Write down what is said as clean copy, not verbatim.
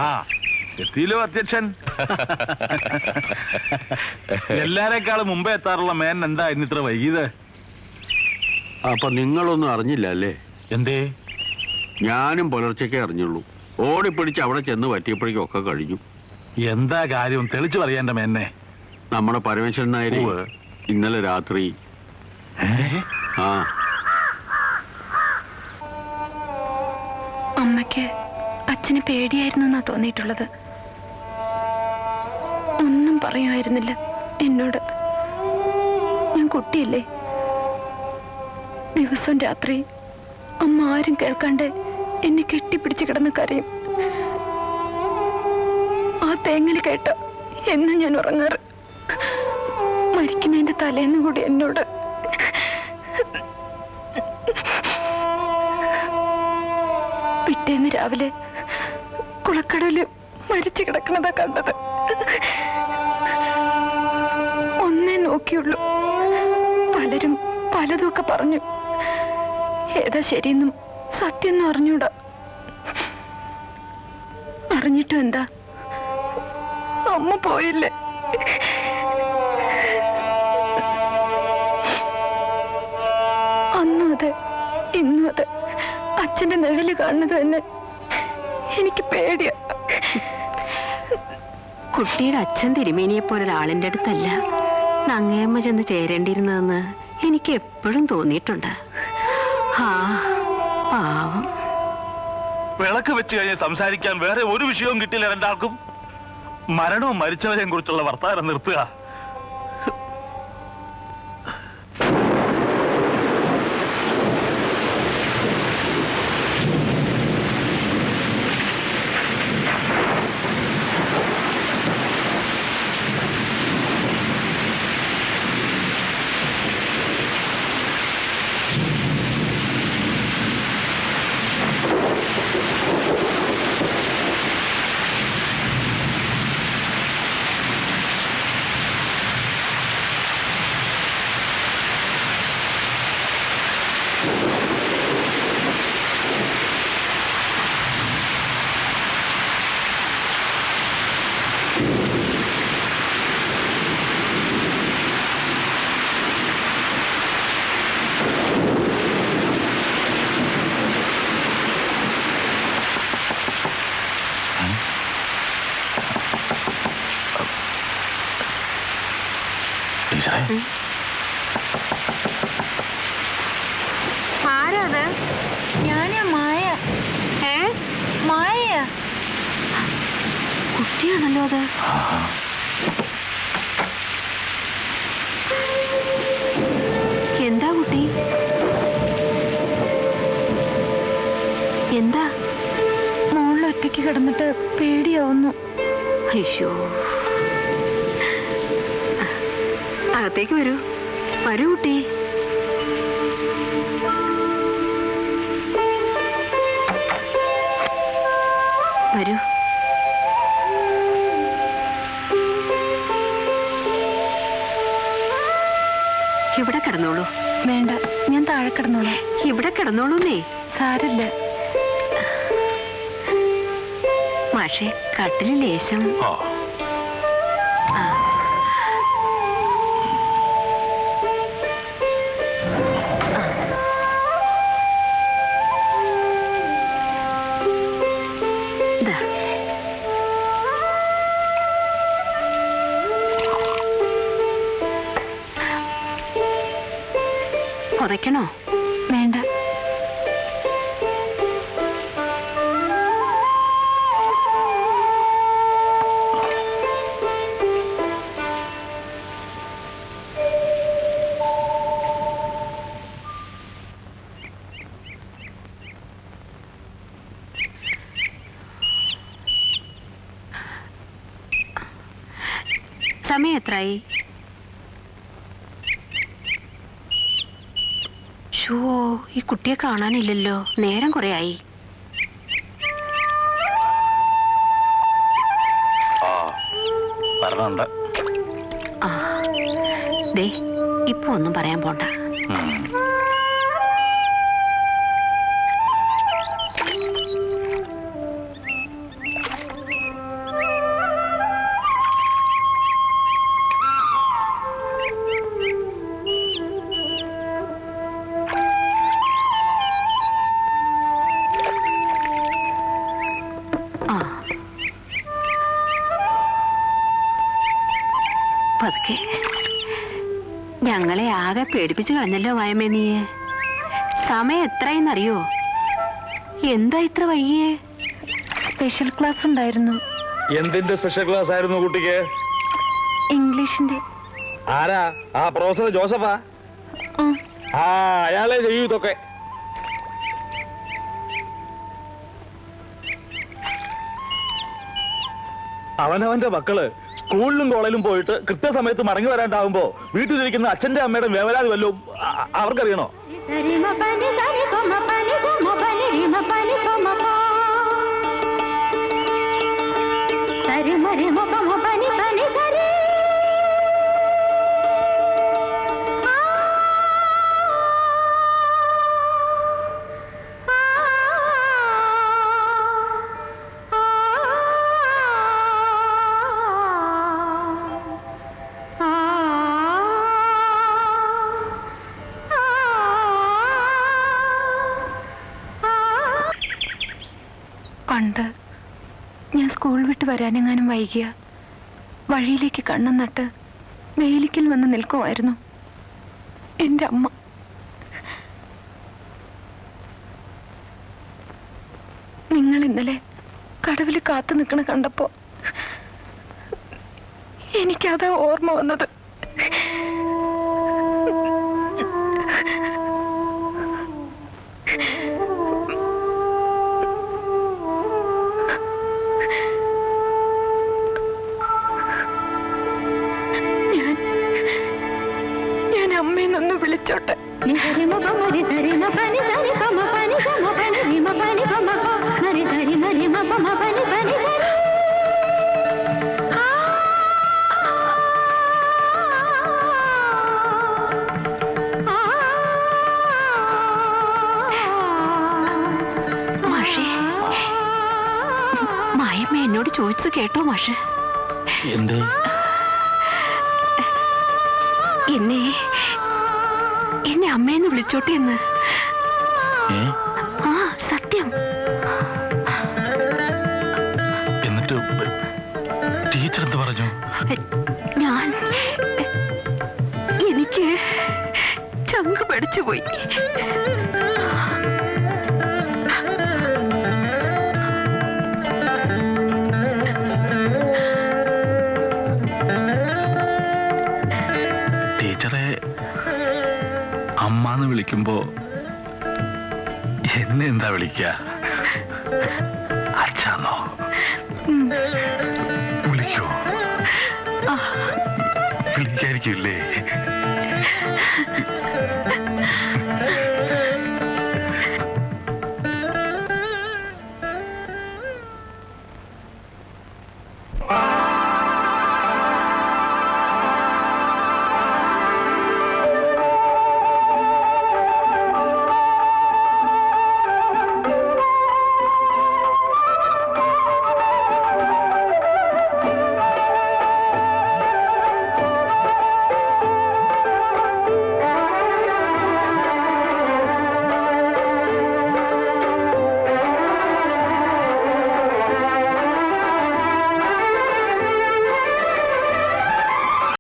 ആ എത്തിയില്ലോ അധ്യക്ഷൻ. എല്ലാരെക്കാളും മുമ്പേ എത്താറുള്ള മേൻ എന്താ ഇന്നിത്ര വൈകിയത്? അപ്പൊ നിങ്ങളൊന്നും അറിഞ്ഞില്ല അല്ലേ? എന്തേ? ഞാനും പുലർച്ചയ്ക്കേ അറിഞ്ഞുള്ളൂ. ഓടിപ്പിടിച്ച് അവിടെ ചെന്ന് പറ്റിയപ്പോഴേക്കും ഒക്കെ കഴിഞ്ഞു. എന്താ കാര്യം തെളിച്ചു പറയാൻ്റെ മേന്നെ? നമ്മുടെ പരമേശ്വരൻ നായർ ഇന്നലെ രാത്രി അമ്മയ്ക്ക് അച്ഛന് പേടിയായിരുന്നു എന്നാ തോന്നിയിട്ടുള്ളത്. ഒന്നും പറയുമായിരുന്നില്ല എന്നോട്. ഞാൻ കുട്ടിയല്ലേ. ദിവസവും രാത്രി അമ്മ ആരും കേൾക്കാണ്ട് എന്നെ കെട്ടിപ്പിടിച്ച് കിടന്ന് കരയും. ആ തേങ്ങല് കേട്ട എന്നും ഞാൻ ഉറങ്ങാറ്. മരിക്കുന്നതിന്റെ തലേന്ന് കൂടി എന്നോട് പിറ്റേന്ന് രാവിലെ കുളക്കടവില് മരിച്ചു കിടക്കണതാ കണ്ടത്. ഒന്നേ നോക്കിയുള്ളൂ. പലരും പലതുമൊക്കെ പറഞ്ഞു. ഏതാ ശരിയെന്നും സത്യം അറിഞ്ഞൂടാ. അറിഞ്ഞിട്ടും എന്താ, അമ്മ പോയില്ലേ. അന്നും അതെ ഇന്നും അതെ. അച്ഛന്റെ നിഴല് കാണുന്നത് തന്നെ എനിക്ക് പേടിയാ. കുട്ടിയുടെ അച്ഛൻ തിരുമേനിയെ പോലെ ഒരാളിന്റെ അടുത്തല്ല നങ്ങയമ്മ ചെന്ന് ചേരേണ്ടിയിരുന്നതെന്ന് എനിക്ക് എപ്പോഴും തോന്നിയിട്ടുണ്ട്. പാവം. വിളക്ക് വെച്ച് കഴിഞ്ഞ് സംസാരിക്കാൻ വേറെ ഒരു വിഷയവും കിട്ടില്ല രണ്ടാൾക്കും. മരണവും മരിച്ചവരെയും കുറിച്ചുള്ള വർത്താനം നിർത്തുക. ആരാത്? ഞാനാ മായ. മായ കുട്ടിയാണല്ലോ അത്. എന്താ കുട്ടി? എന്താ? മോളിൽ ഒറ്റയ്ക്ക് കിടന്നിട്ട് പേടിയാവുന്നു. അയ്യോ, അകത്തേക്ക് വരൂ. വരൂ കുട്ടി. വരൂ. ഇവിടെ കിടന്നോളൂ. വേണ്ട, ഞാൻ താഴെ കിടന്നോളാം. ഇവിടെ കിടന്നോളൂന്നേ. സാരില്ല. മാഷെ, കട്ടില് ലേശം. പുതയ്ക്കണോ? വേണ്ട. സമയം എത്രയായി? ഈ കുട്ടിയെ കാണാനില്ലല്ലോ. നേരം കുറെ ആയി. ദേ, ഇപ്പൊ ഒന്നും പറയാൻ പോണ്ട. പതുക്കെ. ഞങ്ങളെ ആകെ പേടിപ്പിച്ചു കളഞ്ഞല്ലോ വായമേ നീ. സമയം എത്രയെന്നറിയോ? എന്താ ഇത്ര വൈകിയേ? സ്പെഷ്യൽ ക്ലാസ് ഉണ്ടായിരുന്നു. എന്തിന്റെ സ്പെഷ്യൽ ക്ലാസ് ആയിരുന്നു കുട്ടിക്ക്? ഇംഗ്ലീഷിന്റെ. ആരാ? ആ പ്രൊഫസർ ജോസഫാ? ആ, അയാളെ ചെയ്യൂ ഇതൊക്കെ. അവനവന്റെ മക്കള് സ്കൂളിലും കോളേജിലും പോയിട്ട് കൃത്യസമയത്ത് മടങ്ങി വരാണ്ടാവുമ്പോ വീട്ടിലിരിക്കുന്ന അച്ഛന്റെ അമ്മയുടെ വേവലാതി വല്ലതും അവർക്കറിയണോ? പണ്ട് ഞാൻ സ്കൂൾ വിട്ട് വരാനെങ്ങാനും വൈകിയ വഴിയിലേക്ക് കണ്ണും നട്ട് വേലിക്കൽ വന്ന് നിൽക്കുമായിരുന്നു എൻ്റെ അമ്മ. നിങ്ങൾ ഇന്നലെ കടവിൽ കാത്തു നിൽക്കണ കണ്ടപ്പോ എനിക്കതാ ഓർമ്മ വന്നത്. ഞാൻ അമ്മയെന്നൊന്ന് വിളിച്ചോട്ടെ. മായമ്മ എന്നോട് ചോദിച്ചത് കേട്ടോ മാഷ്? എന്തേ? എന്നെ അമ്മയെന്ന് വിളിച്ചോട്ടെ എന്ന്. ആ സത്യം. എന്നിട്ട് ടീച്ചർ എന്ത് പറഞ്ഞു? എനിക്ക് ചങ്ക് പഠിച്ചു പോയി. ടീച്ചറെ അമ്മാന്ന് വിളിക്കുമ്പോ എന്നെ എന്താ വിളിക്ക? അച്ഛാന്നോ? വിളിക്കോ? വിളിക്കായിരിക്കില്ലേ?